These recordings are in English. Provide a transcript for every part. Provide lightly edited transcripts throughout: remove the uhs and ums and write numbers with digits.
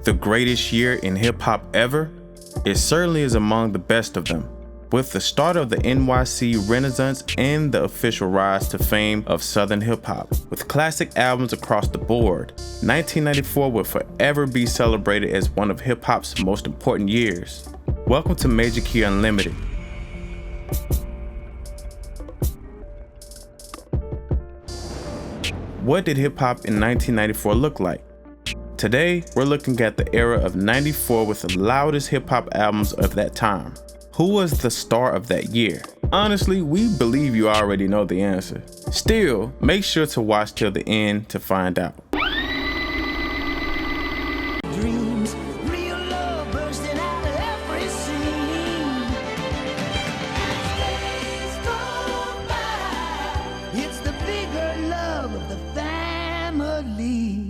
the greatest year in hip-hop ever? It certainly is among the best of them. With the start of the NYC Renaissance and the official rise to fame of Southern hip-hop, with classic albums across the board, 1994 will forever be celebrated as one of hip-hop's most important years. Welcome to Major Key Unlimited. What did hip-hop in 1994 look like? Today, we're looking at the era of 94 with the loudest hip-hop albums of that time. Who was the star of that year? Honestly, we believe you already know the answer. Still, make sure to watch till the end to find out. Dreams, real love bursting out of every scene. Days go by, it's the bigger love of the family.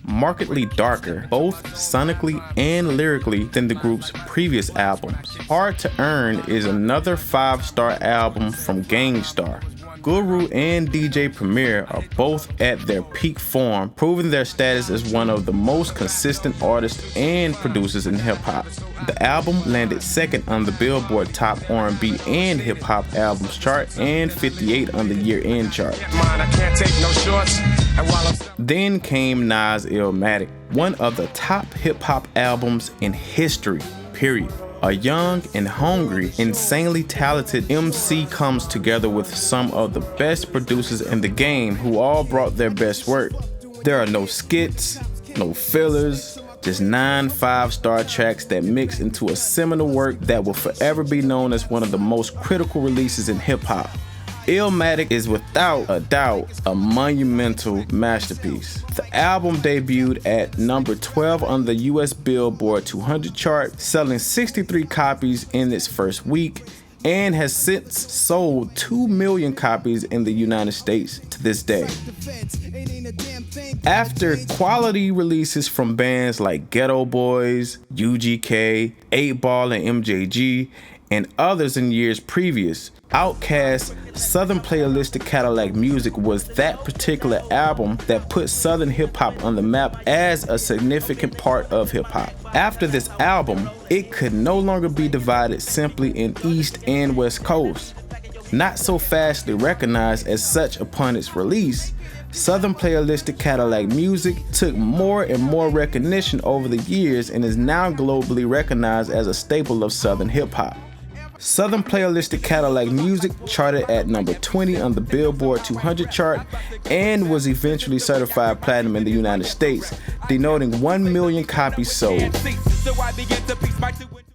Markedly darker, both sonically and lyrically, than the group's previous albums. Hard to Earn is another 5-star album from Gang Starr. Guru and DJ Premier are both at their peak form, proving their status as one of the most consistent artists and producers in hip-hop. The album landed second on the Billboard Top R&B and Hip Hop Albums chart and 58 on the year-end chart. Then came Nas Illmatic, one of the top hip-hop albums in history, period. A young and hungry, insanely talented MC comes together with some of the best producers in the game who all brought their best work. There are no skits, no fillers, just 9 5-star tracks that mix into a seminal work that will forever be known as one of the most critical releases in hip-hop. Illmatic is without a doubt a monumental masterpiece. The album debuted at number 12 on the US Billboard 200 chart, selling 63 copies in its first week, and has since sold 2 million copies in the United States to this day. After quality releases from bands like Ghetto Boys, UGK, 8Ball and MJG, and others in years previous, Outkast's Southern Playalistic Cadillac Music was that particular album that put Southern hip-hop on the map as a significant part of hip-hop. After this album, it could no longer be divided simply in East and West Coast. Not so fastly recognized as such upon its release, Southern Playalistic Cadillac Music took more and more recognition over the years and is now globally recognized as a staple of Southern hip-hop. Southern Playalistic Cadillac Music charted at number 20 on the Billboard 200 chart and was eventually certified platinum in the United States, denoting 1 million copies sold.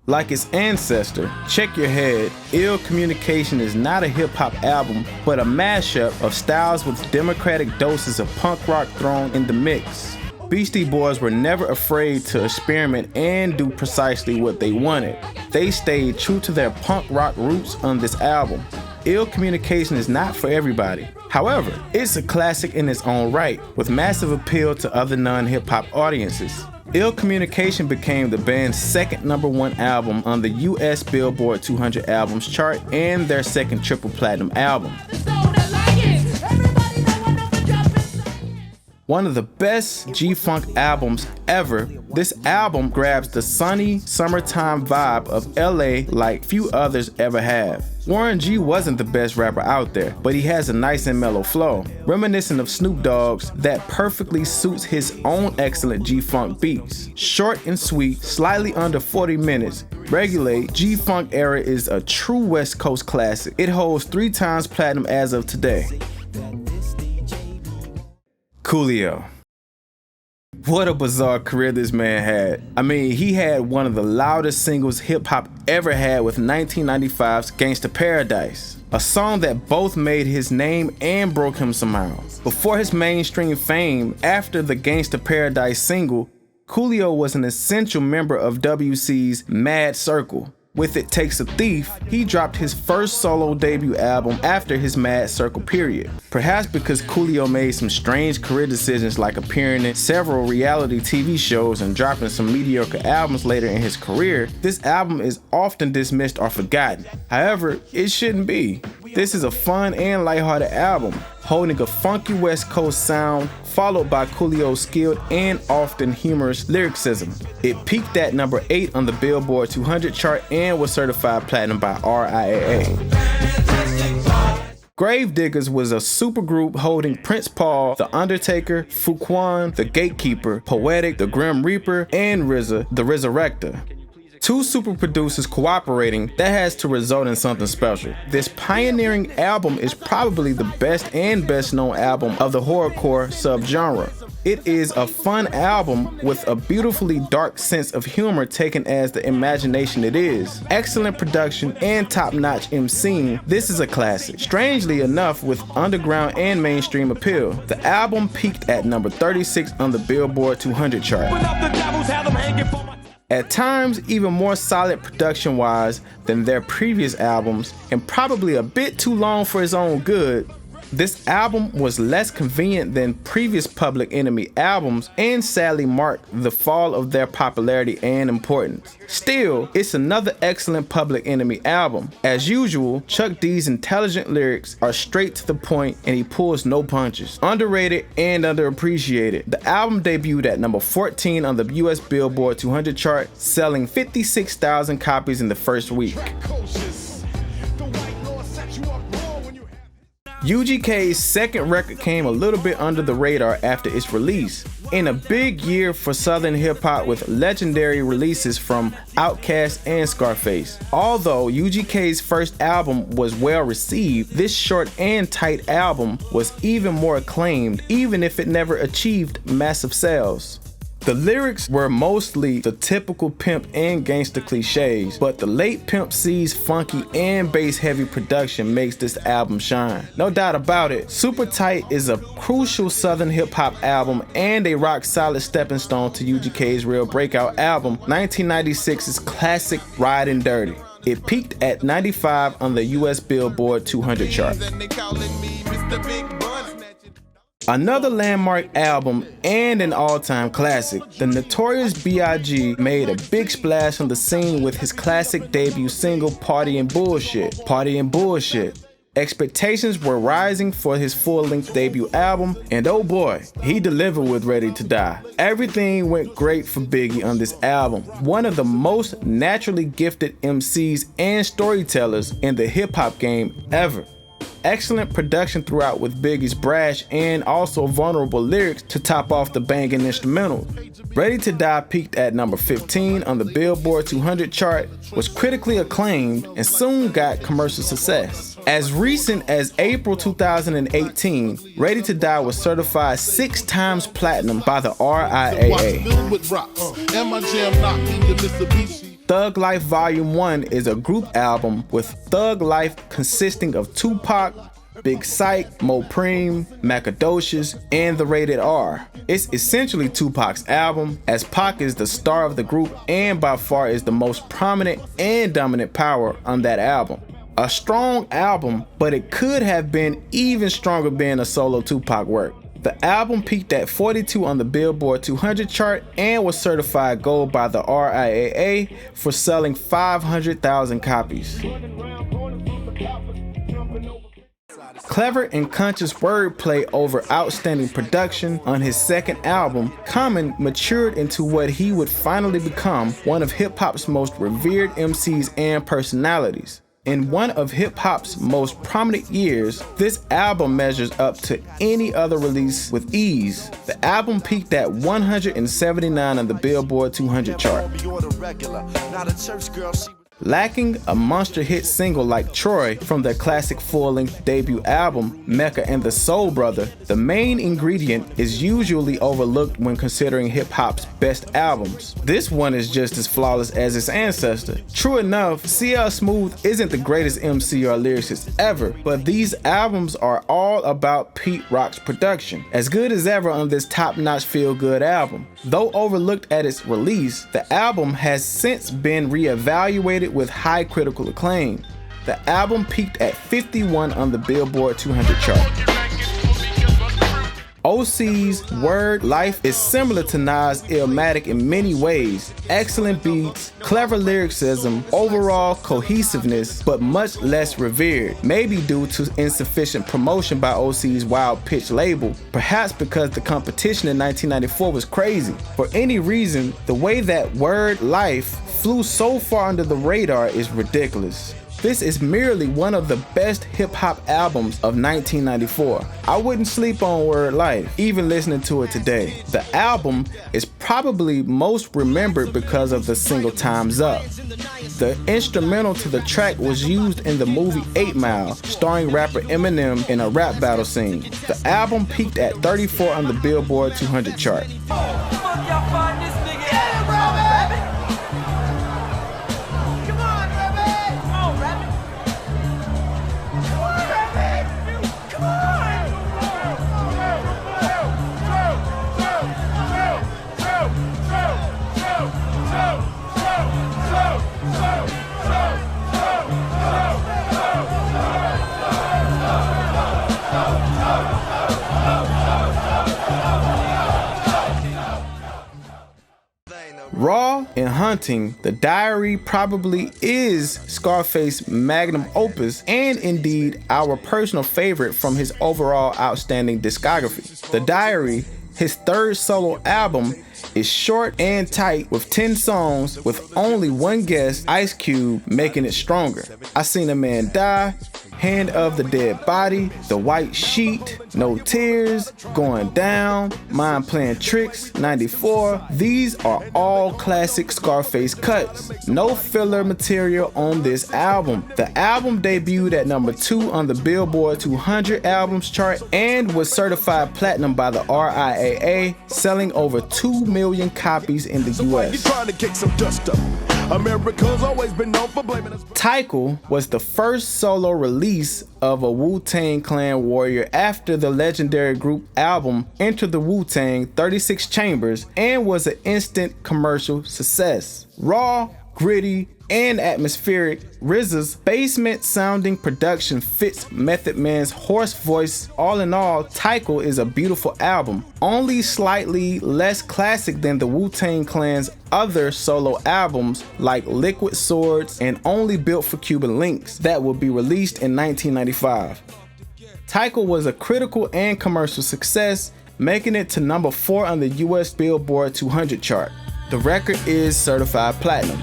Like its ancestor, Check Your Head, Ill Communication is not a hip-hop album, but a mashup of styles with democratic doses of punk rock thrown in the mix. Beastie Boys were never afraid to experiment and do precisely what they wanted. They stayed true to their punk rock roots on this album. Ill Communication is not for everybody. However, it's a classic in its own right, with massive appeal to other non-hip-hop audiences. Ill Communication became the band's second #1 album on the US Billboard 200 albums chart and their second triple platinum album. One of the best G-Funk albums ever, this album grabs the sunny summertime vibe of LA like few others ever have. Warren G wasn't the best rapper out there, but he has a nice and mellow flow, reminiscent of Snoop Dogg's, that perfectly suits his own excellent G-Funk beats. Short and sweet, slightly under 40 minutes, Regulate G-Funk Era is a true West Coast classic. It holds 3 times platinum as of today. Coolio. What a bizarre career this man had. I mean, he had one of the loudest singles hip-hop ever had with 1995's Gangsta Paradise, a song that both made his name and broke him somehow. Before his mainstream fame, after the Gangsta Paradise single, Coolio was an essential member of WC's Mad Circle. With It Takes a Thief, he dropped his first solo debut album after his Mad Circle period. Perhaps because Coolio made some strange career decisions like appearing in several reality TV shows and dropping some mediocre albums later in his career, this album is often dismissed or forgotten. However, it shouldn't be. This is a fun and lighthearted album, holding a funky West Coast sound, followed by Coolio's skilled and often humorous lyricism. It peaked at number 8 on the Billboard 200 chart and was certified platinum by RIAA. Gravediggers was a supergroup holding Prince Paul, The Undertaker, Fuquan, The Gatekeeper, Poetic, The Grim Reaper, and RZA, The Resurrector. Two super producers cooperating, that has to result in something special. This pioneering album is probably the best and best known album of the horrorcore subgenre. It is a fun album with a beautifully dark sense of humor taken as the imagination it is. Excellent production and top-notch MCing, this is a classic. Strangely enough, with underground and mainstream appeal. The album peaked at number 36 on the Billboard 200 chart. At times, even more solid production-wise than their previous albums, and probably a bit too long for its own good, this album was less convenient than previous Public Enemy albums and sadly marked the fall of their popularity and importance. Still, it's another excellent Public Enemy album. As usual, Chuck D's intelligent lyrics are straight to the point and he pulls no punches. Underrated and underappreciated. The album debuted at number 14 on the US Billboard 200 chart, selling 56,000 copies in the first week. UGK's second record came a little bit under the radar after its release. In a big year for Southern hip-hop with legendary releases from Outkast and Scarface. Although UGK's first album was well received, this short and tight album was even more acclaimed, even if it never achieved massive sales. The lyrics were mostly the typical pimp and gangster cliches, but the late Pimp C's funky and bass-heavy production makes this album shine. No doubt about it, Super Tight is a crucial Southern hip-hop album and a rock-solid stepping stone to UGK's real breakout album, 1996's classic Ridin' Dirty. It peaked at 95 on the US Billboard 200 chart. Another landmark album and an all-time classic, the Notorious B.I.G. made a big splash on the scene with his classic debut single Party and Bullshit. Party and Bullshit. Expectations were rising for his full-length debut album, and oh boy, he delivered with Ready to Die. Everything went great for Biggie on this album, one of the most naturally gifted MCs and storytellers in the hip-hop game ever. Excellent production throughout with Biggie's brash and also vulnerable lyrics to top off the banging instrumental. Ready to Die peaked at number 15 on the Billboard 200 chart, was critically acclaimed, and soon got commercial success. As recent as April 2018, Ready to Die was certified 6 times platinum by the RIAA. Thug Life Volume 1 is a group album with Thug Life consisting of Tupac, Big Syke, Mo Preem, Macadocious, and the Rated R. It's essentially Tupac's album, as Pac is the star of the group and by far is the most prominent and dominant power on that album. A strong album, but it could have been even stronger being a solo Tupac work. The album peaked at 42 on the Billboard 200 chart and was certified gold by the RIAA for selling 500,000 copies. Clever and conscious wordplay over outstanding production on his second album, Common matured into what he would finally become, one of hip-hop's most revered MCs and personalities. In one of hip-hop's most prominent years, this album measures up to any other release with ease. The album peaked at 179 on the Billboard 200 chart. Lacking a monster hit single like Troy from their classic full-length debut album, Mecca and the Soul Brother, the main ingredient is usually overlooked when considering hip-hop's best albums. This one is just as flawless as its ancestor. True enough, CL Smooth isn't the greatest MC or lyricist ever, but these albums are all about Pete Rock's production. As good as ever on this top-notch feel-good album. Though overlooked at its release, the album has since been re-evaluated with high critical acclaim. The album peaked at 51 on the Billboard 200 chart. OC's Word Life is similar to Nas Illmatic in many ways. Excellent beats, clever lyricism, overall cohesiveness, but much less revered, maybe due to insufficient promotion by OC's Wild Pitch label, perhaps because the competition in 1994 was crazy. For any reason, the way that Word Life flew so far under the radar is ridiculous. This is merely one of the best hip-hop albums of 1994. I wouldn't sleep on Word Life, even listening to it today. The album is probably most remembered because of the single Time's Up. The instrumental to the track was used in the movie 8 Mile, starring rapper Eminem in a rap battle scene. The album peaked at 34 on the Billboard 200 chart. Raw and Hunting, The Diary probably is Scarface's magnum opus and indeed our personal favorite from his overall outstanding discography. The Diary, his third solo album, is short and tight with 10 songs with only one guest, Ice Cube, making it stronger. I Seen a Man Die, Hand of the Dead Body, The White Sheet, No Tears, Going Down, Mind Playing Tricks, 94. These are all classic Scarface cuts. No filler material on this album. The album debuted at number 2 on the Billboard 200 albums chart and was certified platinum by the RIAA, selling over 2 million copies in the US. Taiko was the first solo release of a Wu-Tang Clan warrior after the legendary group album Enter the Wu-Tang 36 Chambers and was an instant commercial success. Raw, gritty, and atmospheric, RZA's basement-sounding production fits Method Man's hoarse voice. All in all, Taiko is a beautiful album, only slightly less classic than the Wu-Tang Clan's other solo albums like Liquid Swords and Only Built for Cuban Links that will be released in 1995. Taiko was a critical and commercial success, making it to number 4 on the US Billboard 200 chart. The record is certified platinum.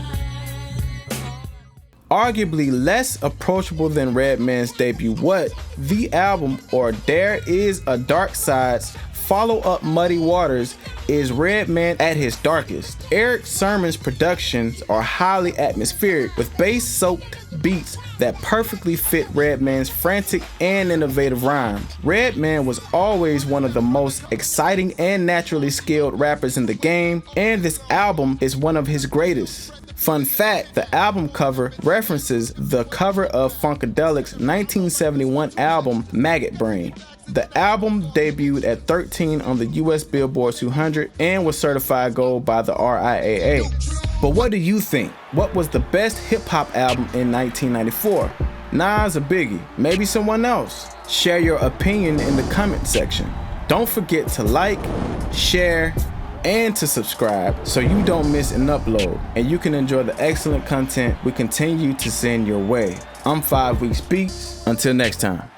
Arguably less approachable than Redman's debut What, the album, or There Is a Dark Side's follow-up Muddy Waters, is Redman at his darkest. Eric Sermon's productions are highly atmospheric with bass-soaked beats that perfectly fit Redman's frantic and innovative rhymes. Redman was always one of the most exciting and naturally skilled rappers in the game, and this album is one of his greatest. Fun fact, the album cover references the cover of Funkadelic's 1971 album Maggot Brain. The album debuted at 13 on the US Billboard 200 and was certified gold by the RIAA. But what do you think? What was the best hip-hop album in 1994? Nas or Biggie? Maybe someone else? Share your opinion in the comment section. Don't forget to like, share, and to subscribe so you don't miss an upload and you can enjoy the excellent content we continue to send your way. I'm 5 Weeks Beats. Until next time.